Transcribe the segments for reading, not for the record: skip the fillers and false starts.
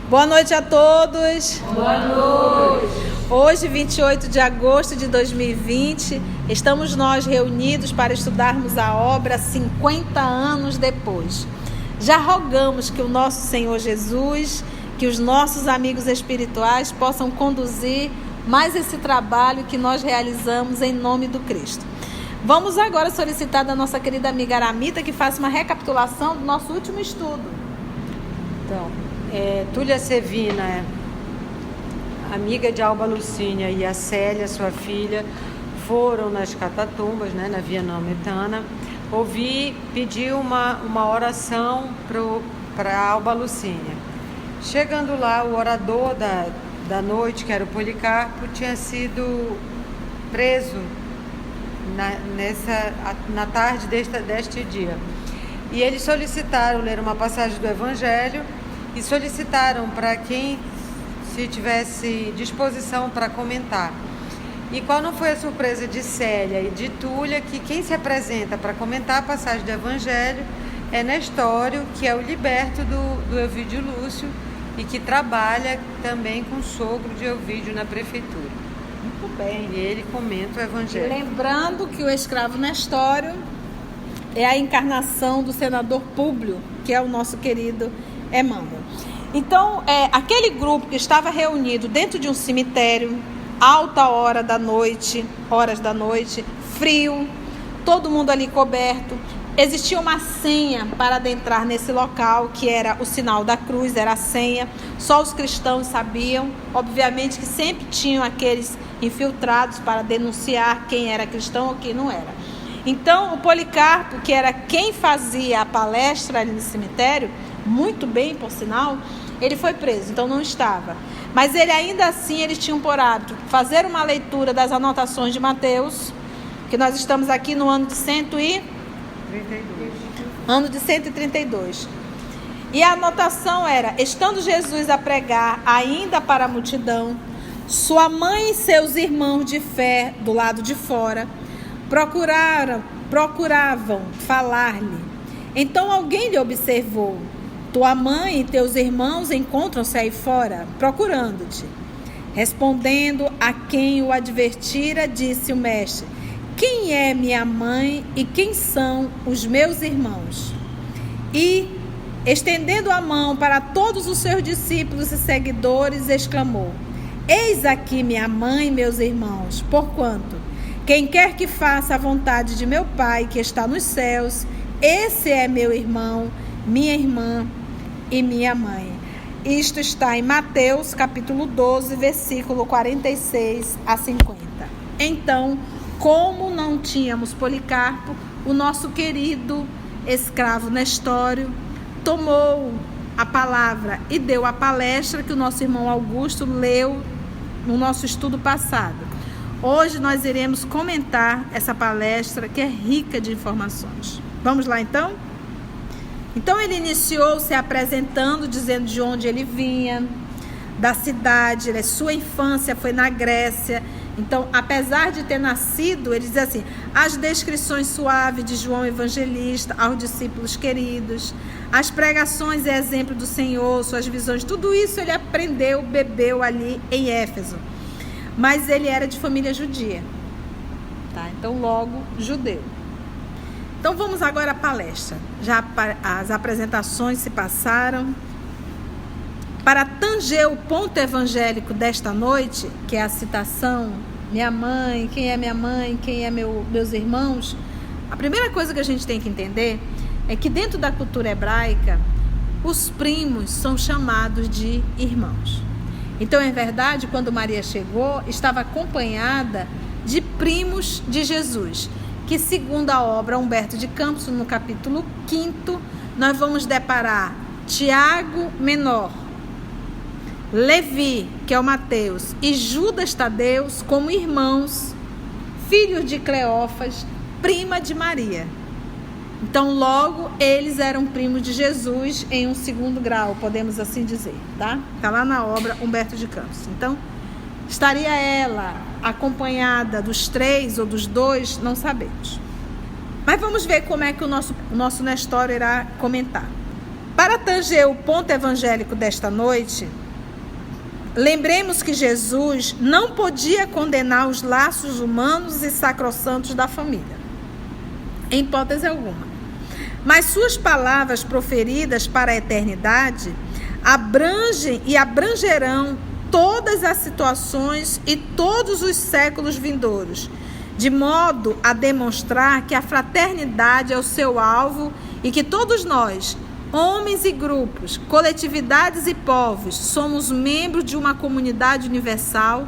Boa noite a todos. Boa noite. Hoje, 28 de agosto de 2020, estamos nós reunidos para estudarmos a obra 50 anos depois. Já rogamos que o nosso Senhor Jesus, que os nossos amigos espirituais possam conduzir mais esse trabalho que nós realizamos em nome do Cristo. Vamos agora solicitar da nossa querida amiga Aramita que faça uma recapitulação do nosso último estudo. Então, Túlia Sevina, amiga de Alba Lucínia, e a Célia, sua filha, foram nas Catatumbas, na Via Naomitana, pedir uma oração para Alba Lucínia. Chegando lá, o orador da noite, que era o Policarpo, tinha sido preso na tarde deste dia. E eles solicitaram ler uma passagem do Evangelho e solicitaram para quem se tivesse disposição para comentar. E qual não foi a surpresa de Célia e de Túlia, que quem se apresenta para comentar a passagem do Evangelho é Nestório, que é o liberto do Elvídio Lúcio e que trabalha também com o sogro de Elvídio na prefeitura. Muito bem. E ele comenta o Evangelho. Lembrando que o escravo Nestório é a encarnação do senador Públio, que é o nosso querido Emmanuel. Então, aquele grupo que estava reunido dentro de um cemitério, alta horas da noite, frio, todo mundo ali coberto. Existia uma senha para adentrar nesse local, que era o sinal da cruz, era a senha. Só os cristãos sabiam. Obviamente que sempre tinham aqueles infiltrados para denunciar quem era cristão ou quem não era. Então, o Policarpo, que era quem fazia a palestra ali no cemitério, muito bem, por sinal, ele foi preso, então não estava. Mas ele ainda assim, ele tinha por hábito fazer uma leitura das anotações de Mateus, que nós estamos aqui no ano de 132. E a anotação era: estando Jesus a pregar ainda para a multidão, sua mãe e seus irmãos de fé do lado de fora procuravam falar-lhe. Então alguém lhe observou: tua mãe e teus irmãos encontram-se aí fora, procurando-te. Respondendo a quem o advertira, disse o mestre: quem é minha mãe e quem são os meus irmãos? E, estendendo a mão para todos os seus discípulos e seguidores, exclamou: eis aqui minha mãe e meus irmãos, porquanto quem quer que faça a vontade de meu Pai que está nos céus, esse é meu irmão, minha irmã e minha mãe. Isto está em Mateus capítulo 12, versículo 46 a 50. Então, como não tínhamos Policarpo, o nosso querido escravo Nestório tomou a palavra e deu a palestra que o nosso irmão Augusto leu no nosso estudo passado. Hoje nós iremos comentar essa palestra que é rica de informações. Vamos lá então? Então ele iniciou se apresentando, dizendo de onde ele vinha, da cidade, sua infância foi na Grécia. Então, apesar de ter nascido, ele diz assim: as descrições suaves de João Evangelista aos discípulos queridos, as pregações e exemplo do Senhor, suas visões, tudo isso ele aprendeu, bebeu ali em Éfeso. Mas ele era de família judia, tá? Então, logo, judeu. Então, vamos agora à palestra. Já as apresentações se passaram. Para tanger o ponto evangélico desta noite, que é a citação, minha mãe, quem é minha mãe, quem é meus irmãos, a primeira coisa que a gente tem que entender é que dentro da cultura hebraica, os primos são chamados de irmãos. Então, é verdade, quando Maria chegou, estava acompanhada de primos de Jesus, que segundo a obra Humberto de Campos, no capítulo 5, nós vamos deparar Tiago menor, Levi, que é o Mateus, e Judas Tadeus como irmãos, filhos de Cleófas, prima de Maria. Então, logo, eles eram primos de Jesus em um segundo grau, podemos assim dizer, tá? Está lá na obra Humberto de Campos. Então, estaria ela acompanhada dos 3 ou dos 2, não sabemos. Mas vamos ver como é que o nosso Nestório irá comentar. Para tanger o ponto evangélico desta noite, lembremos que Jesus não podia condenar os laços humanos e sacrossantos da família, em hipótese alguma. Mas suas palavras proferidas para a eternidade abrangem e abrangerão todas as situações e todos os séculos vindouros, de modo a demonstrar que a fraternidade é o seu alvo e que todos nós, homens e grupos, coletividades e povos, somos membros de uma comunidade universal,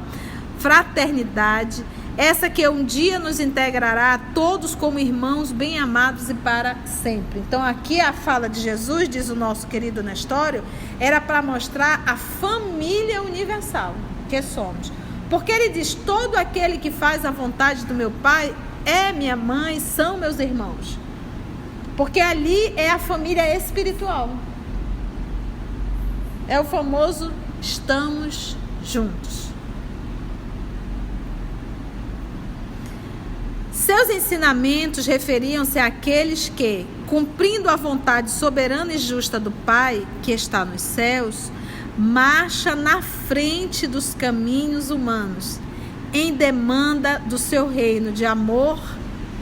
fraternidade, essa que um dia nos integrará a todos como irmãos bem-amados e para sempre. Então aqui a fala de Jesus, diz o nosso querido Nestório, era para mostrar a família universal que somos. Porque ele diz, todo aquele que faz a vontade do meu Pai é minha mãe, são meus irmãos. Porque ali é a família espiritual. É o famoso estamos juntos. Seus ensinamentos referiam-se àqueles que, cumprindo a vontade soberana e justa do Pai, que está nos céus, marcha na frente dos caminhos humanos, em demanda do seu reino de amor,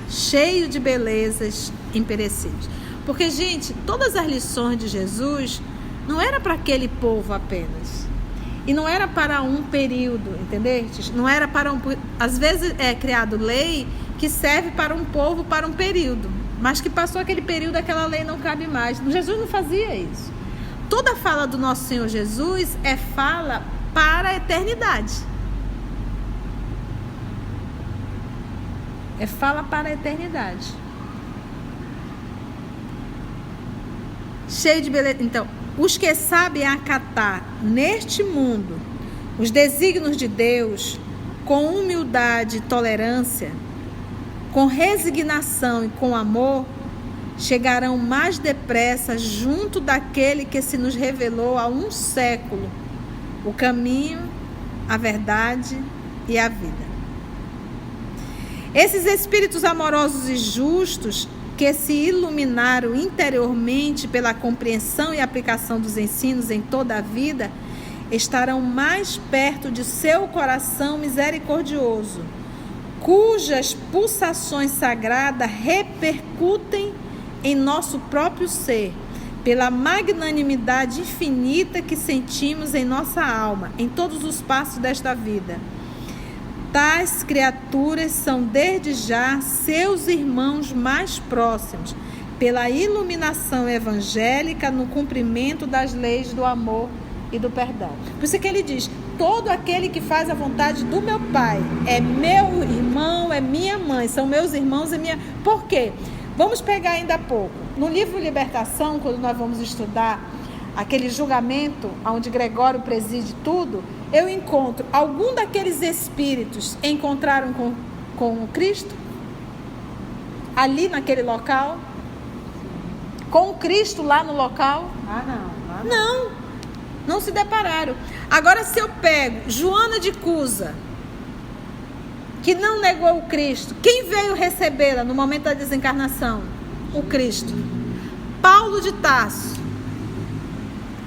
cheio de belezas imperecíveis. Porque, gente, todas as lições de Jesus não era para aquele povo apenas. E não era para um período, entendeste? Não era para um... Às vezes é criado lei que serve para um povo, para um período. Mas que passou aquele período, aquela lei não cabe mais. Jesus não fazia isso. Toda fala do nosso Senhor Jesus é fala para a eternidade. É fala para a eternidade. Cheio de beleza. Então, os que sabem acatar neste mundo os desígnios de Deus, com humildade e tolerância, com resignação e com amor, chegarão mais depressa junto daquele que se nos revelou há um século, o caminho, a verdade e a vida. Esses espíritos amorosos e justos que se iluminaram interiormente pela compreensão e aplicação dos ensinos em toda a vida, estarão mais perto de seu coração misericordioso, cujas pulsações sagradas repercutem em nosso próprio ser, pela magnanimidade infinita que sentimos em nossa alma, em todos os passos desta vida. Tais criaturas são desde já seus irmãos mais próximos, pela iluminação evangélica no cumprimento das leis do amor e do perdão. Por isso que ele diz, todo aquele que faz a vontade do meu Pai é meu irmão, é minha mãe, são meus irmãos e minha... Por quê? Vamos pegar ainda há pouco. No livro Libertação, quando nós vamos estudar aquele julgamento onde Gregório preside tudo, eu encontro algum daqueles espíritos encontraram com Cristo? Ali naquele local? Com Cristo lá no local? Não se depararam. Agora, se eu pego Joana de Cusa, que não negou o Cristo, quem veio recebê-la no momento da desencarnação? O Cristo. Paulo de Tarso,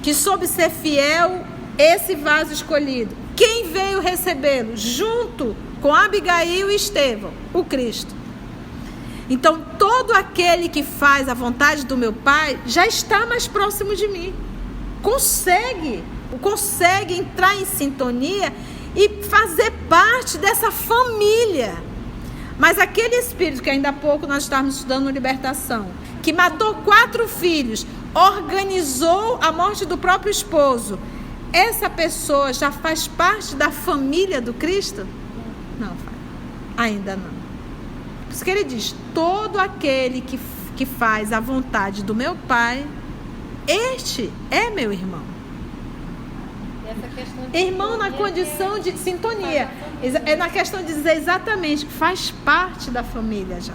que soube ser fiel, esse vaso escolhido, quem veio recebê-lo? Junto com Abigail e Estevão, o Cristo. Então, todo aquele que faz a vontade do meu Pai já está mais próximo de mim. Consegue entrar em sintonia e fazer parte dessa família. Mas aquele espírito que ainda há pouco nós estávamos estudando no Libertação, que matou 4 filhos, organizou a morte do próprio esposo, essa pessoa já faz parte da família do Cristo? Não, ainda não. Por isso que ele diz, todo aquele que faz a vontade do meu Pai, este é meu irmão. Irmão na condição de sintonia. É na questão de dizer exatamente que faz parte da família já.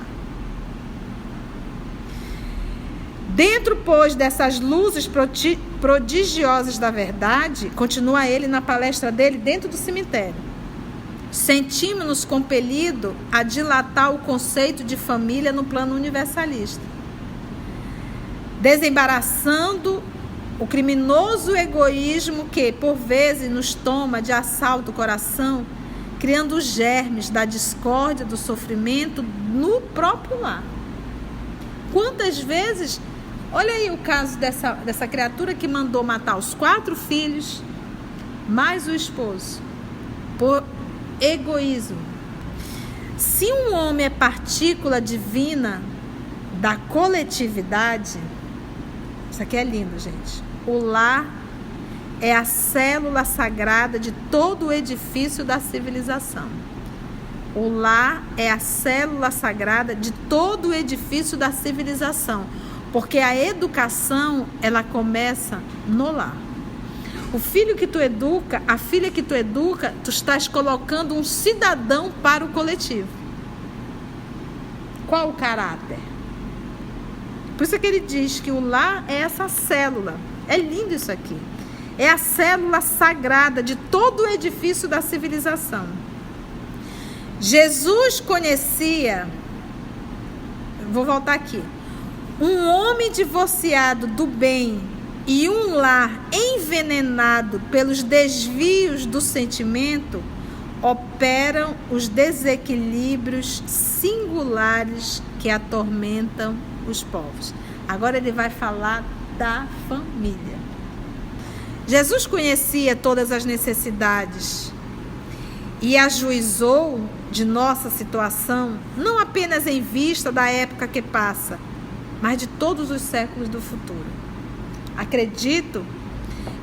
Dentro, pois, dessas luzes prodigiosas da verdade, continua ele na palestra dele dentro do cemitério, sentimos-nos compelidos a dilatar o conceito de família no plano universalista. desembaraçando o criminoso egoísmo que, por vezes, nos toma de assalto o coração, criando os germes da discórdia, do sofrimento no próprio lar. Quantas vezes, olha aí o caso dessa criatura que mandou matar os 4 filhos, mais o esposo, por egoísmo. Se um homem é partícula divina da coletividade, isso aqui é lindo, gente. O lar é a célula sagrada de todo o edifício da civilização. O lar é a célula sagrada de todo o edifício da civilização, porque a educação, ela começa no lar. O filho que tu educa, a filha que tu educa, tu estás colocando um cidadão para o coletivo. Qual o caráter? Por isso que ele diz que o lar é essa célula. É lindo isso aqui. É a célula sagrada de todo o edifício da civilização. Jesus conhecia, vou voltar aqui, um homem divorciado do bem e um lar envenenado pelos desvios do sentimento, operam os desequilíbrios singulares que atormentam os povos. Agora ele vai falar da família. Jesus conhecia todas as necessidades e ajuizou de nossa situação, não apenas em vista da época que passa, mas de todos os séculos do futuro. Acredito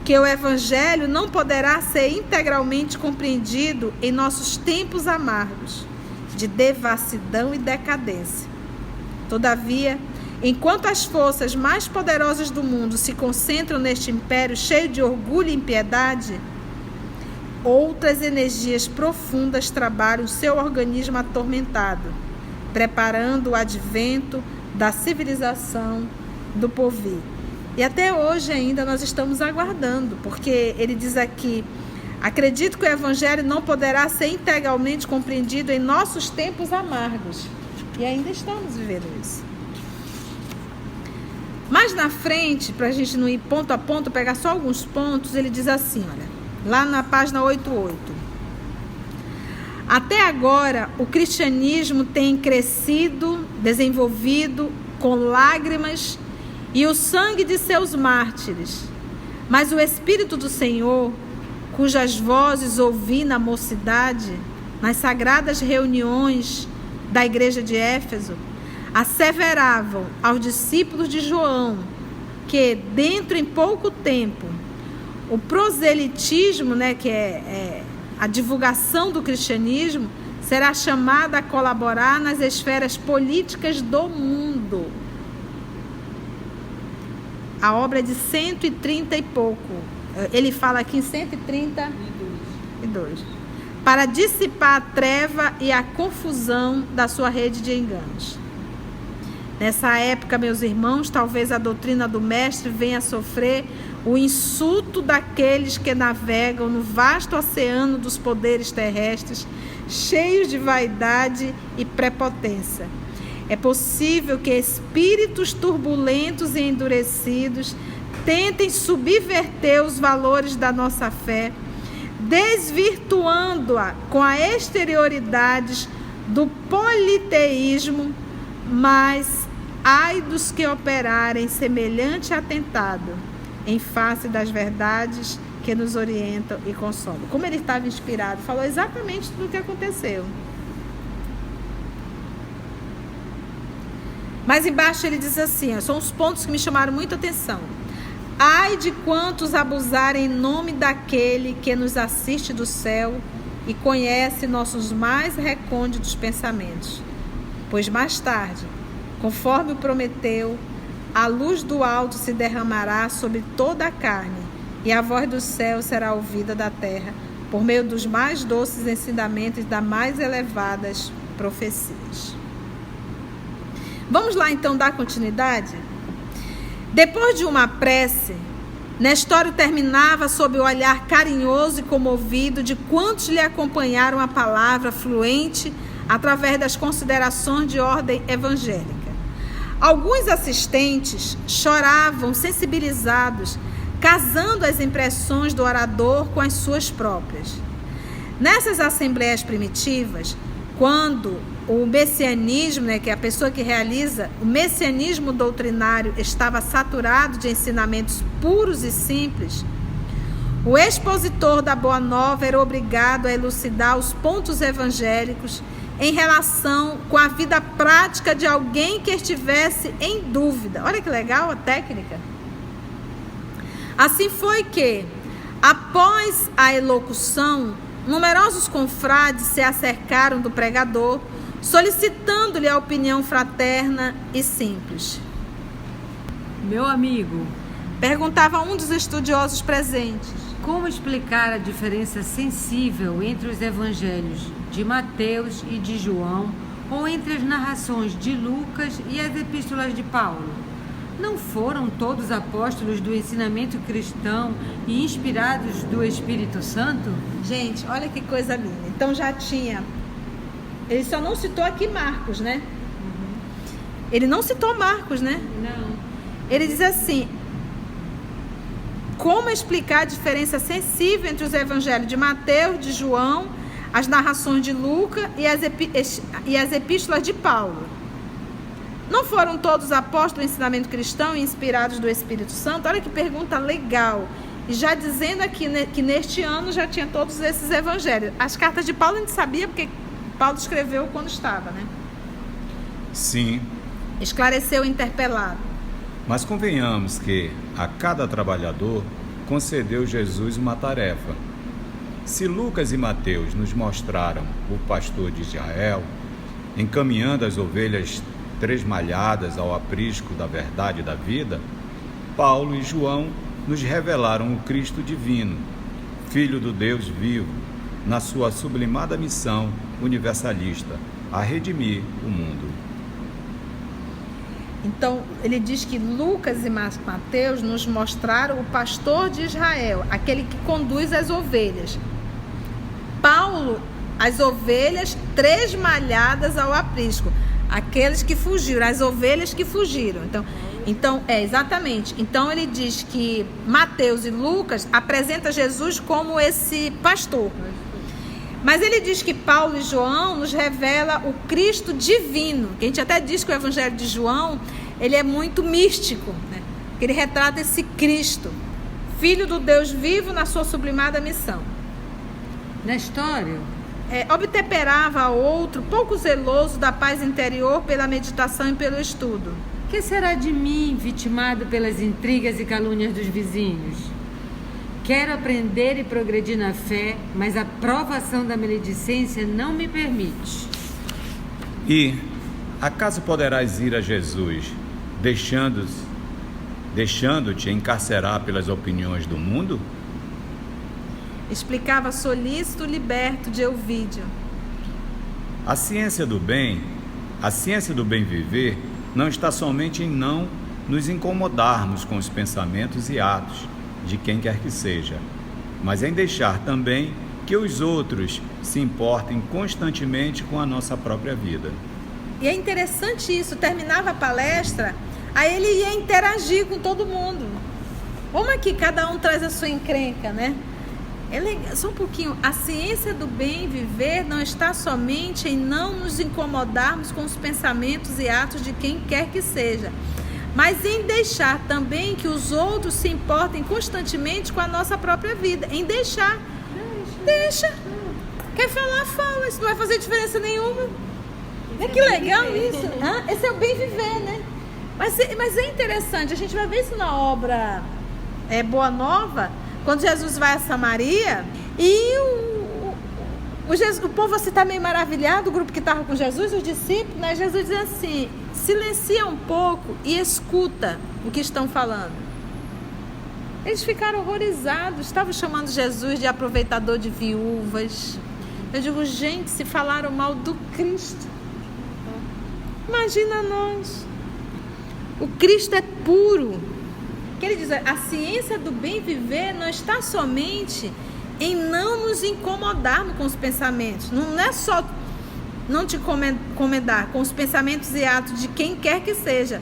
que o Evangelho não poderá ser integralmente compreendido em nossos tempos amargos, de devassidão e decadência. Todavia, enquanto as forças mais poderosas do mundo se concentram neste império cheio de orgulho e impiedade, outras energias profundas trabalham seu organismo atormentado, preparando o advento da civilização do porvir. E até hoje ainda nós estamos aguardando, porque ele diz aqui: acredito que o Evangelho não poderá ser integralmente compreendido em nossos tempos amargos. E ainda estamos vivendo isso. Mais na frente, para a gente não ir ponto a ponto, pegar só alguns pontos, ele diz assim, olha, lá na página 88. Até agora, o cristianismo tem crescido, desenvolvido com lágrimas e o sangue de seus mártires. Mas o Espírito do Senhor, cujas vozes ouvi na mocidade, nas sagradas reuniões da igreja de Éfeso, asseveravam aos discípulos de João que, dentro em pouco tempo, o proselitismo, que é a divulgação do cristianismo, será chamada a colaborar nas esferas políticas do mundo. A obra é de 130 e pouco. Ele fala aqui em 132. Para dissipar a treva e a confusão da sua rede de enganos. Nessa época, meus irmãos, talvez a doutrina do Mestre venha a sofrer o insulto daqueles que navegam no vasto oceano dos poderes terrestres, cheios de vaidade e prepotência. É possível que espíritos turbulentos e endurecidos tentem subverter os valores da nossa fé, desvirtuando-a com a exterioridades do politeísmo, mas ai dos que operarem semelhante atentado em face das verdades que nos orientam e consolam. Como ele estava inspirado, falou exatamente tudo o que aconteceu. Mas embaixo ele diz assim, são os pontos que me chamaram muita atenção. Ai de quantos abusarem em nome daquele que nos assiste do céu e conhece nossos mais recônditos pensamentos. Pois mais tarde, conforme o prometeu, a luz do alto se derramará sobre toda a carne, e a voz do céu será ouvida da terra, por meio dos mais doces ensinamentos e das mais elevadas profecias. Vamos lá então dar continuidade? Depois de uma prece, Nestório terminava sob o olhar carinhoso e comovido de quantos lhe acompanharam a palavra fluente através das considerações de ordem evangélica. Alguns assistentes choravam sensibilizados, casando as impressões do orador com as suas próprias. Nessas assembleias primitivas, quando o messianismo, que é a pessoa que realiza, o messianismo doutrinário estava saturado de ensinamentos puros e simples, o expositor da Boa Nova era obrigado a elucidar os pontos evangélicos em relação com a vida prática de alguém que estivesse em dúvida. Olha que legal a técnica. Assim foi que, após a elocução, numerosos confrades se acercaram do pregador, solicitando-lhe a opinião fraterna e simples. Meu amigo, perguntava um dos estudiosos presentes, como explicar a diferença sensível entre os evangelhos de Mateus e de João, ou entre as narrações de Lucas e as epístolas de Paulo? Não foram todos apóstolos do ensinamento cristão e inspirados do Espírito Santo? Gente, olha que coisa linda. Então já tinha... Ele só não citou aqui Marcos, né? Ele não citou Marcos, né? Não. Ele diz assim: como explicar a diferença sensível entre os evangelhos de Mateus, de João, as narrações de Lucas e as epístolas de Paulo? Não foram todos apóstolos do ensinamento cristão e inspirados do Espírito Santo? Olha que pergunta legal. E já dizendo aqui que neste ano já tinha todos esses evangelhos. As cartas de Paulo a gente sabia porque Paulo escreveu quando estava, né? Sim. Esclareceu o interpelado. Mas convenhamos que a cada trabalhador concedeu Jesus uma tarefa. Se Lucas e Mateus nos mostraram o pastor de Israel, encaminhando as ovelhas tresmalhadas ao aprisco da verdade e da vida, Paulo e João nos revelaram o Cristo divino, Filho do Deus vivo, na sua sublimada missão universalista, a redimir o mundo. Então, ele diz que Lucas e Mateus nos mostraram o pastor de Israel, aquele que conduz as ovelhas. Paulo, as ovelhas tresmalhadas ao aprisco, aqueles que fugiram, as ovelhas que fugiram. Então, exatamente. Então, ele diz que Mateus e Lucas apresentam Jesus como esse pastor. Mas ele diz que Paulo e João nos revela o Cristo divino. Que a gente até diz que o Evangelho de João, ele é muito místico, né? Ele retrata esse Cristo, Filho do Deus vivo na sua sublimada missão. Na história, obtemperava outro, pouco zeloso da paz interior pela meditação e pelo estudo. Que será de mim, vitimado pelas intrigas e calúnias dos vizinhos? Quero aprender e progredir na fé, mas a provação da maledicência não me permite. E acaso poderás ir a Jesus, deixando-te encarcerar pelas opiniões do mundo? Explicava solícito liberto de Euvídio. A ciência do bem viver, não está somente em não nos incomodarmos com os pensamentos e atos de quem quer que seja, mas em deixar também que os outros se importem constantemente com a nossa própria vida. E é interessante isso, terminava a palestra, aí ele ia interagir com todo mundo. Vamos aqui, cada um traz a sua encrenca, né? Só um pouquinho, a ciência do bem viver não está somente em não nos incomodarmos com os pensamentos e atos de quem quer que seja, mas em deixar também que os outros se importem constantemente com a nossa própria vida. Em deixar. Deixa. Quer falar, fala. Isso não vai fazer diferença nenhuma. Que legal isso. Esse é o bem viver, né? Mas é interessante. A gente vai ver isso na obra Boa Nova, quando Jesus vai a Samaria e o povo assim está meio maravilhado, o grupo que estava com Jesus, os discípulos, né? Jesus diz assim: silencia um pouco e escuta o que estão falando. Eles ficaram horrorizados, estavam chamando Jesus de aproveitador de viúvas. Eu digo, gente, se falaram mal do Cristo, imagina nós. O Cristo é puro. Que ele diz, a ciência do bem viver não está somente em não nos incomodarmos com os pensamentos. Não é só não te comendar com os pensamentos e atos de quem quer que seja.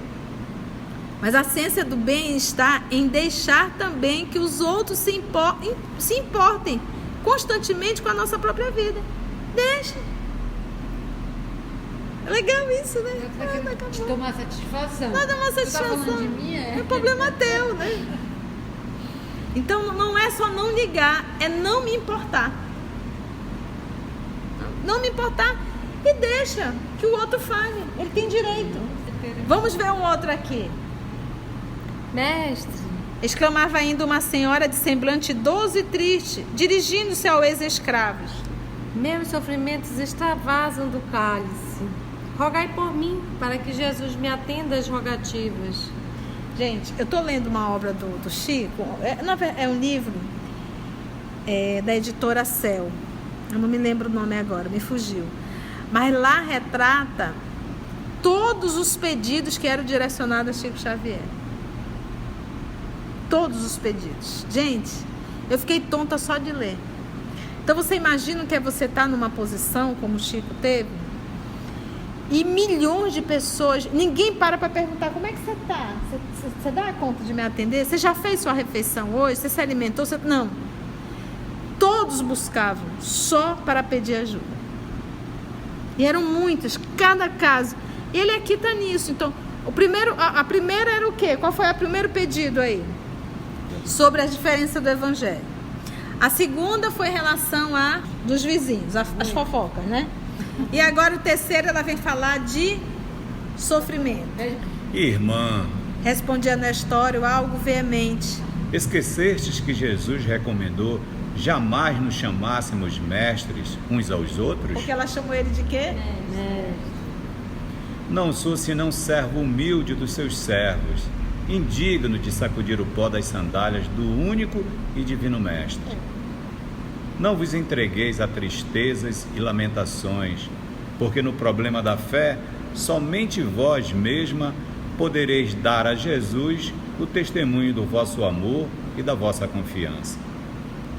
Mas a ciência do bem está em deixar também que os outros se importem constantemente com a nossa própria vida. Deixa. É legal isso, né? Te tomar satisfação. Não dá uma satisfação. Tá falando de mim, é problema teu, né? Então não é só não ligar, é não me importar. Não me importar e deixa que o outro fale. Ele tem direito. Vamos ver um outro aqui. Mestre, Exclamava ainda uma senhora de semblante idoso e triste, dirigindo-se ao ex-escravos. meus sofrimentos extravasam do cálice. Rogai por mim, para que Jesus me atenda às rogativas. Gente, eu estou lendo uma obra do Chico, é um livro da editora Céu. Eu não me lembro o nome agora, me fugiu. Mas lá retrata todos os pedidos que eram direcionados a Chico Xavier. Todos os pedidos. Gente, eu fiquei tonta só de ler. Então você imagina que é você estar numa posição como o Chico teve, e milhões de pessoas, ninguém para perguntar como é que você está. Você dá conta de me atender? Você já fez sua refeição hoje? Você se alimentou? Não. Todos buscavam só para pedir ajuda. E eram muitos, cada caso. E ele aqui está nisso. Então, a primeira era o quê? Qual foi o primeiro pedido aí? Sobre a diferença do evangelho. A segunda foi em relação dos vizinhos, as fofocas, né? E agora o terceiro, ela vem falar de sofrimento. Irmã, Respondia Nestório algo veemente. esquecestes que Jesus recomendou jamais nos chamássemos mestres uns aos outros? Porque ela chamou ele de quê? Não sou senão servo humilde dos seus servos, indigno de sacudir o pó das sandálias do único e divino Mestre. Não vos entregueis a tristezas e lamentações, porque no problema da fé, somente vós mesma podereis dar a Jesus o testemunho do vosso amor e da vossa confiança.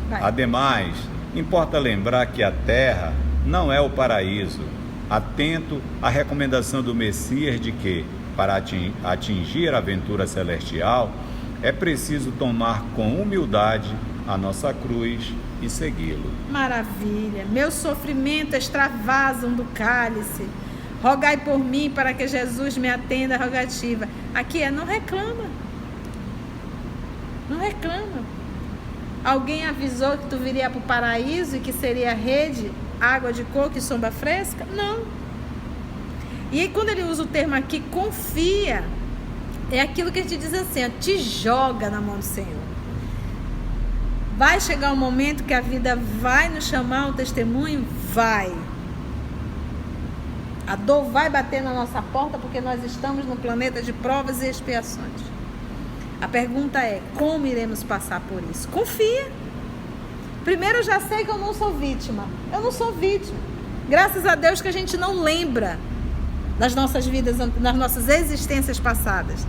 Vai. Ademais, importa lembrar que a terra não é o paraíso, atento à recomendação do Messias de que, para atingir a aventura celestial, é preciso tomar com humildade a nossa cruz e segui-lo. Maravilha. Meus sofrimentos extravasam do cálice. Rogai por mim para que Jesus me atenda à rogativa. Aqui não reclama. Não reclama. Alguém avisou que tu viria para o paraíso e que seria rede, água de coco e sombra fresca? Não. E aí, quando ele usa o termo aqui, confia, é aquilo que a gente diz assim, te joga na mão do Senhor. Vai chegar um momento que a vida vai nos chamar um testemunho? Vai. A dor vai bater na nossa porta porque nós estamos num planeta de provas e expiações. A pergunta é, como iremos passar por isso? Confia. Primeiro, eu já sei que eu não sou vítima. Eu não sou vítima. Graças a Deus que a gente não lembra das nossas vidas, das nossas existências passadas.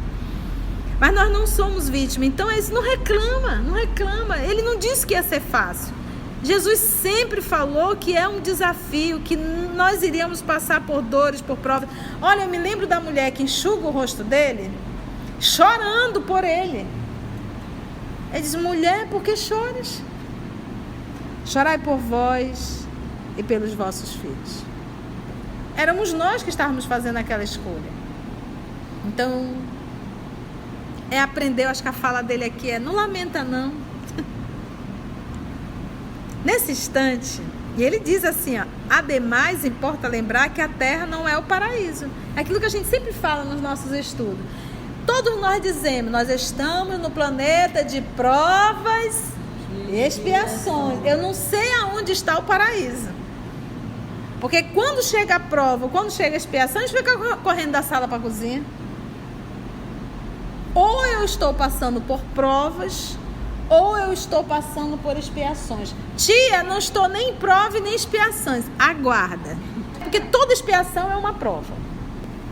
Mas nós não somos vítimas. Então, não reclama, não reclama. Ele não disse que ia ser fácil. Jesus sempre falou que é um desafio, que nós iríamos passar por dores, por provas. Olha, eu me lembro da mulher que enxuga o rosto dele, chorando por ele. Ele diz, mulher, por que choras? Chorai por vós e pelos vossos filhos. Éramos nós que estávamos fazendo aquela escolha. Então, aprender, eu acho que a fala dele aqui não lamenta não. Nesse instante, e ele diz assim, ademais importa lembrar que a terra não é o paraíso. É aquilo que a gente sempre fala nos nossos estudos. Todos nós dizemos, nós estamos no planeta de provas e expiações. Eu não sei aonde está o paraíso. Porque quando chega a prova, quando chega a expiação, a gente fica correndo da sala para a cozinha. Ou eu estou passando por provas, ou eu estou passando por expiações. Tia, não estou nem em prova e nem expiações. Aguarda. Porque toda expiação é uma prova.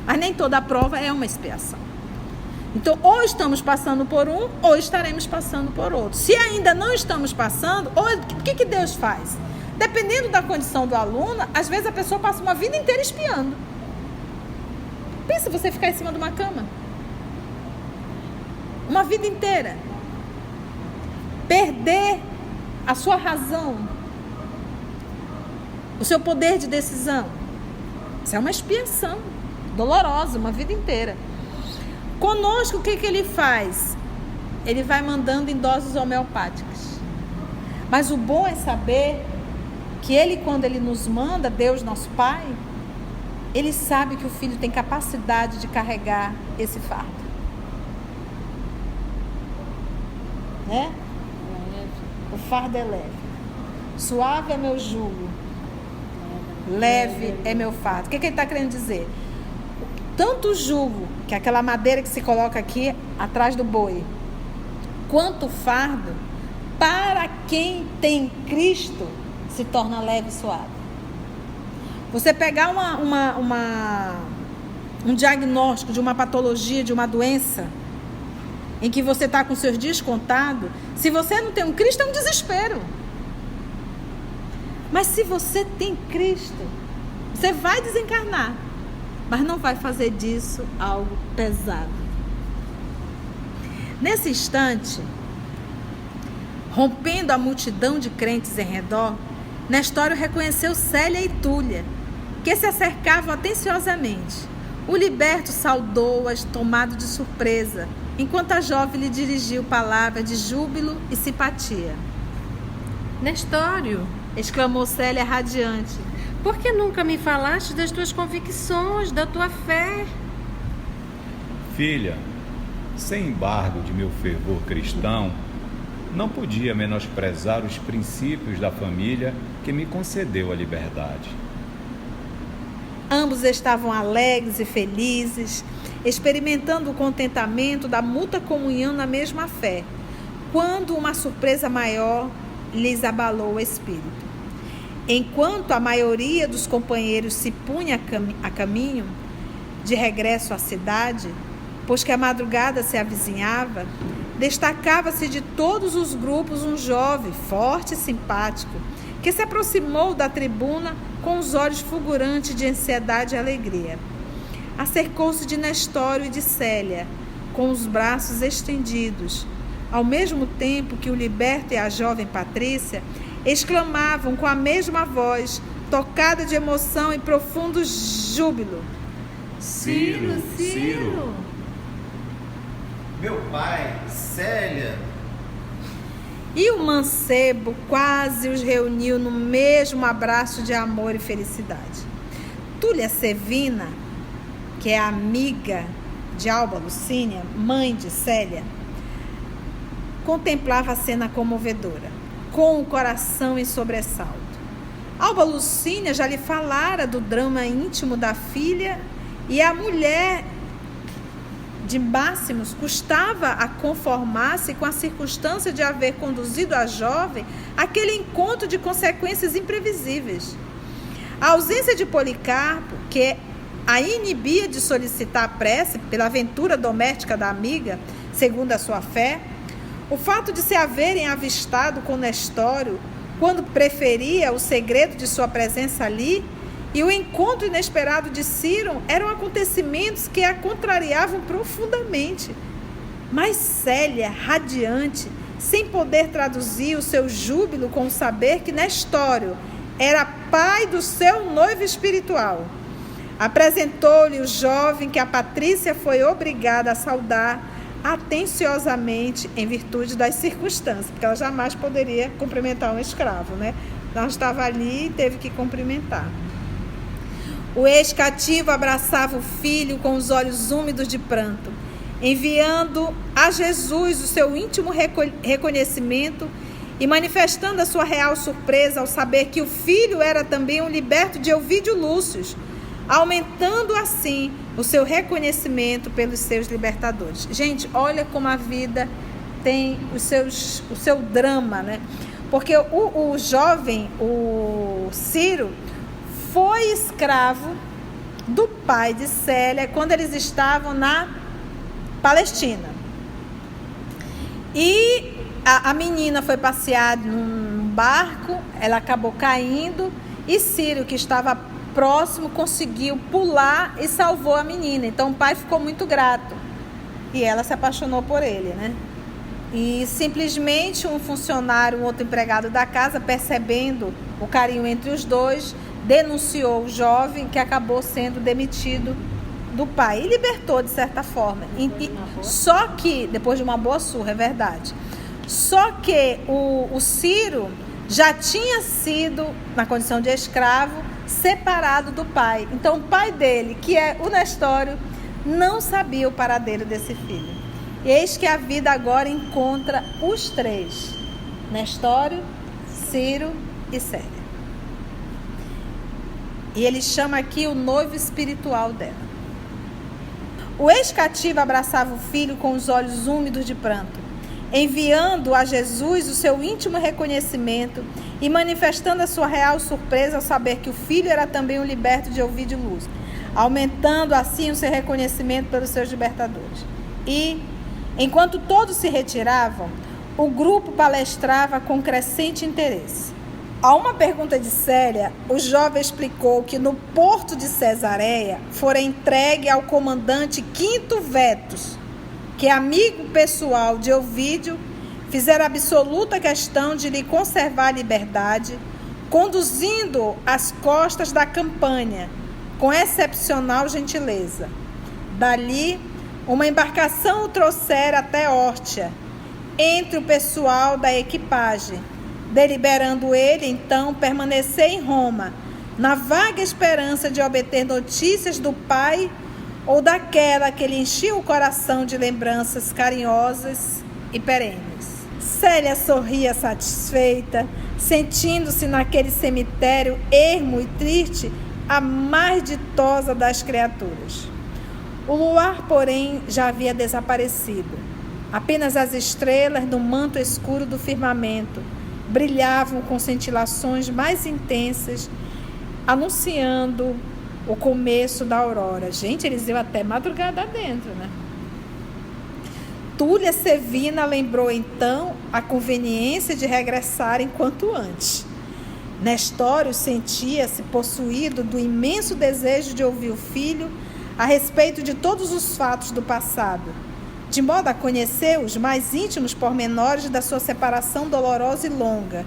Mas nem toda prova é uma expiação. Então, ou estamos passando por um, ou estaremos passando por outro. Se ainda não estamos passando, o que Deus faz? Dependendo da condição do aluno, às vezes a pessoa passa uma vida inteira espiando. Pensa você ficar em cima de uma cama. Uma vida inteira. Perder a sua razão. O seu poder de decisão. Isso é uma expiação dolorosa, uma vida inteira. Conosco, o que ele faz? Ele vai mandando em doses homeopáticas. Mas o bom é saber que ele, quando ele nos manda, Deus, nosso Pai, ele sabe que o filho tem capacidade de carregar esse fardo. Né? O fardo é leve. Suave é meu jugo. Leve é meu fardo. O que ele está querendo dizer? Tanto o jugo, que é aquela madeira que se coloca aqui atrás do boi, quanto o fardo, para quem tem Cristo, se torna leve e suave. Você pegar um diagnóstico de uma patologia, de uma doença, em que você está com seus dias contados, se você não tem um Cristo, é um desespero. Mas se você tem Cristo, você vai desencarnar, mas não vai fazer disso algo pesado. Nesse instante, rompendo a multidão de crentes em redor, Nestório reconheceu Célia e Túlia, que se acercavam atenciosamente. O liberto saudou-as, tomado de surpresa, enquanto a jovem lhe dirigiu palavras de júbilo e simpatia. Nestório, exclamou Célia radiante, por que nunca me falaste das tuas convicções, da tua fé? Filha, sem embargo de meu fervor cristão, não podia menosprezar os princípios da família que me concedeu a liberdade. Ambos estavam alegres e felizes, experimentando o contentamento da mútua comunhão na mesma fé, quando uma surpresa maior lhes abalou o espírito. Enquanto a maioria dos companheiros se punha a caminho de regresso à cidade, pois que a madrugada se avizinhava, destacava-se de todos os grupos um jovem, forte e simpático, que se aproximou da tribuna com os olhos fulgurantes de ansiedade e alegria. Acercou-se de Nestório e de Célia, com os braços estendidos, ao mesmo tempo que o liberto e a jovem Patrícia exclamavam com a mesma voz, tocada de emoção e profundo júbilo: Ciro, Ciro! Meu pai, Célia! E o mancebo quase os reuniu no mesmo abraço de amor e felicidade. Túlia Sevina, que é amiga de Alba Lucínia, mãe de Célia, contemplava a cena comovedora, com o coração em sobressalto. Alba Lucínia já lhe falara do drama íntimo da filha, e a mulher de Máximos custava a conformar-se com a circunstância de haver conduzido a jovem àquele encontro de consequências imprevisíveis. A ausência de Policarpo, que a inibia de solicitar a prece pela aventura doméstica da amiga, segundo a sua fé, o fato de se haverem avistado com Nestório quando preferia o segredo de sua presença ali, e o encontro inesperado de Ciro eram acontecimentos que a contrariavam profundamente. Mas Célia, radiante, sem poder traduzir o seu júbilo com o saber que Nestório era pai do seu noivo espiritual, apresentou-lhe o jovem que a Patrícia foi obrigada a saudar atenciosamente em virtude das circunstâncias, porque ela jamais poderia cumprimentar um escravo, né? Ela estava ali e teve que cumprimentar. O ex-cativo abraçava o filho com os olhos úmidos de pranto, enviando a Jesus o seu íntimo reconhecimento e manifestando a sua real surpresa ao saber que o filho era também um liberto de Ovídio Lúcio, aumentando assim o seu reconhecimento pelos seus libertadores. Gente, olha como a vida tem o seu drama, né? Porque o jovem, o Ciro, foi escravo do pai de Célia quando eles estavam na Palestina. E a menina foi passear num barco, ela acabou caindo e Ciro, que estava próximo, conseguiu pular e salvou a menina. Então o pai ficou muito grato e ela se apaixonou por ele, né? E simplesmente um funcionário, um outro empregado da casa, percebendo o carinho entre os dois, denunciou o jovem, que acabou sendo demitido do pai e libertou de certa forma. Só que, depois de uma boa surra, é verdade. Só que o Ciro já tinha sido, na condição de escravo, separado do pai. Então o pai dele, que é o Nestório, não sabia o paradeiro desse filho. E eis que a vida agora encontra os três: Nestório, Ciro e Célia. E ele chama aqui o noivo espiritual dela. O ex-cativo abraçava o filho com os olhos úmidos de pranto, enviando a Jesus o seu íntimo reconhecimento e manifestando a sua real surpresa ao saber que o filho era também um liberto de Ovídio Lúcio, aumentando assim o seu reconhecimento pelos seus libertadores. E, enquanto todos se retiravam, o grupo palestrava com crescente interesse. A uma pergunta de Célia, o jovem explicou que no porto de Cesareia fora entregue ao comandante Quinto Vetus, que amigo pessoal de Ovídio, fizera absoluta questão de lhe conservar a liberdade, conduzindo-o às costas da campanha, com excepcional gentileza. Dali, uma embarcação o trouxera até Órtia, entre o pessoal da equipagem, deliberando ele, então, permanecer em Roma, na vaga esperança de obter notícias do pai ou daquela que lhe enchia o coração de lembranças carinhosas e perenes. Célia sorria satisfeita, sentindo-se naquele cemitério ermo e triste, a mais ditosa das criaturas. O luar, porém, já havia desaparecido. Apenas as estrelas no manto escuro do firmamento brilhavam com cintilações mais intensas, anunciando o começo da aurora. Gente, eles iam até madrugada dentro, né? Túlia Sevina lembrou então a conveniência de regressarem quanto antes. Nestório sentia-se possuído do imenso desejo de ouvir o filho a respeito de todos os fatos do passado, de modo a conhecer os mais íntimos pormenores da sua separação dolorosa e longa.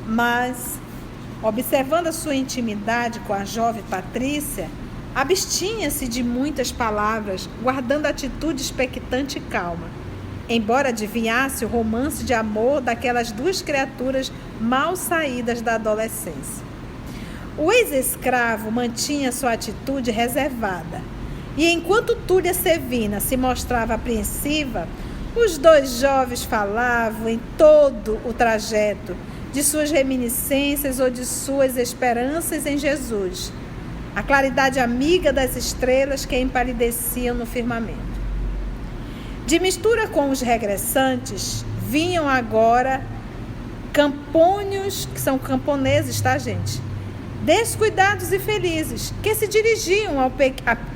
Mas, observando a sua intimidade com a jovem Patrícia, abstinha-se de muitas palavras, guardando atitude expectante e calma, embora adivinhasse o romance de amor daquelas duas criaturas mal saídas da adolescência. O ex-escravo mantinha sua atitude reservada, e enquanto Túlia Sevina se mostrava apreensiva, os dois jovens falavam em todo o trajeto de suas reminiscências ou de suas esperanças em Jesus, a claridade amiga das estrelas que empalideciam no firmamento. De mistura com os regressantes, vinham agora campônios, que são camponeses, tá, gente? Descuidados e felizes, que se dirigiam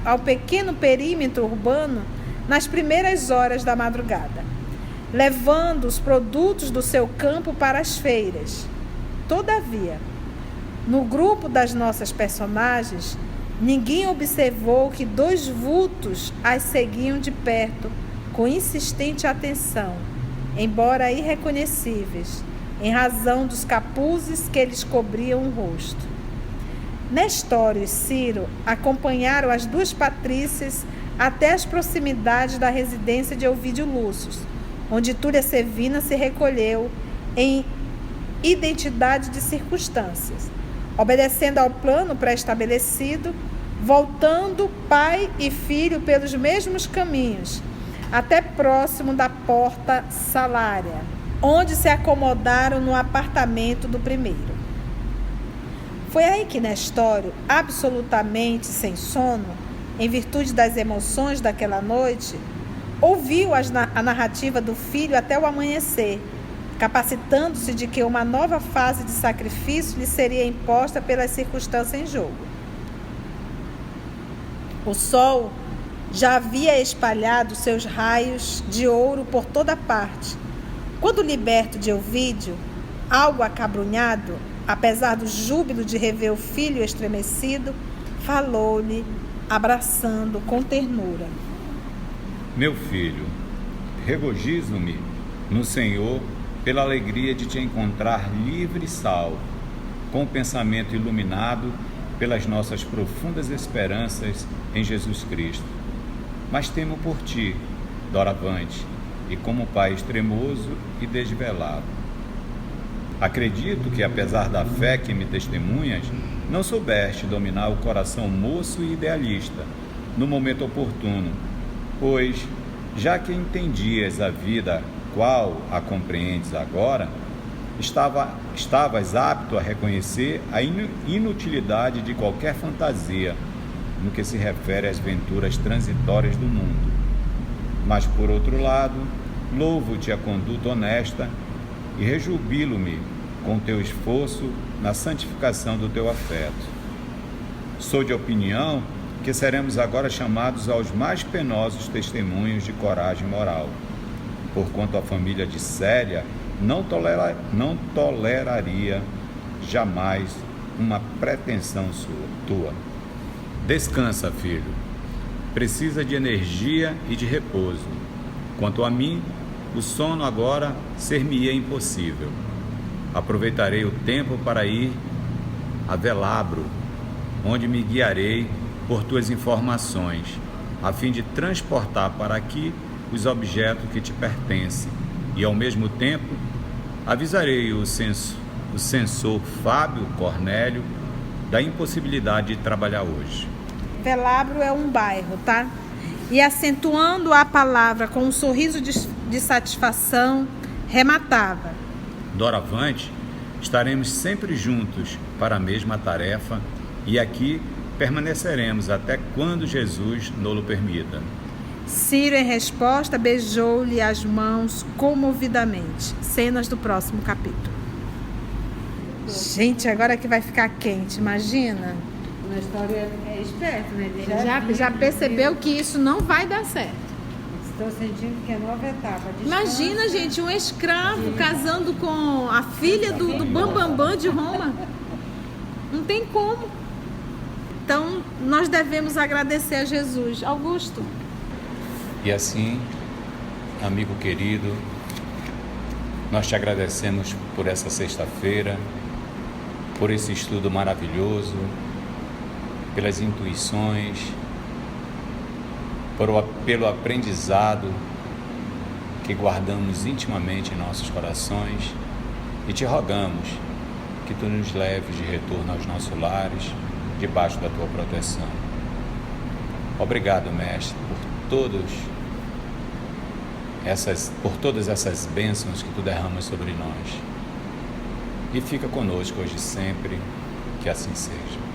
ao pequeno perímetro urbano nas primeiras horas da madrugada, levando os produtos do seu campo para as feiras. Todavia, no grupo das nossas personagens, ninguém observou que dois vultos as seguiam de perto, com insistente atenção, embora irreconhecíveis, em razão dos capuzes que lhes cobriam o rosto. Nestório e Ciro acompanharam as duas Patrícias até as proximidades da residência de Ovídio Lúcio, onde Túlia Sevina se recolheu em identidade de circunstâncias, obedecendo ao plano pré-estabelecido, voltando pai e filho pelos mesmos caminhos, até próximo da porta salária, onde se acomodaram no apartamento do primeiro. Foi aí que Nestório, absolutamente sem sono, em virtude das emoções daquela noite, ouviu a narrativa do filho até o amanhecer, capacitando-se de que uma nova fase de sacrifício lhe seria imposta pelas circunstâncias em jogo. O sol já havia espalhado seus raios de ouro por toda parte, quando, liberto de Ovídio, algo acabrunhado, apesar do júbilo de rever o filho estremecido, falou-lhe, abraçando com ternura: Meu filho, regozijo-me no Senhor pela alegria de te encontrar livre e salvo, com o pensamento iluminado pelas nossas profundas esperanças em Jesus Cristo. Mas temo por ti, doravante, e como pai extremoso e desvelado. Acredito que, apesar da fé que me testemunhas, não soubeste dominar o coração moço e idealista no momento oportuno, pois, já que entendias a vida qual a compreendes agora, estavas apto a reconhecer a inutilidade de qualquer fantasia no que se refere às venturas transitórias do mundo. Mas, por outro lado, louvo-te a conduta honesta e rejubilo-me com teu esforço na santificação do teu afeto. Sou de opinião que seremos agora chamados aos mais penosos testemunhos de coragem moral, porquanto a família de Célia não toleraria jamais uma pretensão tua. Descansa, filho. Precisa de energia e de repouso. Quanto a mim, o sono agora ser-me-ia impossível. Aproveitarei o tempo para ir a Velabro, onde me guiarei por tuas informações, a fim de transportar para aqui os objetos que te pertencem, e ao mesmo tempo avisarei o censor Fábio Cornélio da impossibilidade de trabalhar hoje. Velabro é um bairro, tá? E acentuando a palavra com um sorriso de satisfação, rematava: Doravante, estaremos sempre juntos para a mesma tarefa e aqui permaneceremos até quando Jesus nos permita. Ciro, em resposta, beijou-lhe as mãos comovidamente. Cenas do próximo capítulo. Gente, agora que vai ficar quente, imagina. Na história é esperto, né? Ele já percebeu que isso não vai dar certo. Estou sentindo que é nova etapa. Imagina, gente, um escravo casando com a filha do Bambambam de Roma. Não tem como. Então, nós devemos agradecer a Jesus. Augusto. E assim, amigo querido, nós te agradecemos por essa sexta-feira, por esse estudo maravilhoso, pelas intuições, pelo aprendizado que guardamos intimamente em nossos corações, e te rogamos que tu nos leves de retorno aos nossos lares, debaixo da tua proteção. Obrigado, Mestre, por todas essas bênçãos que tu derramas sobre nós. E fica conosco hoje e sempre, que assim seja.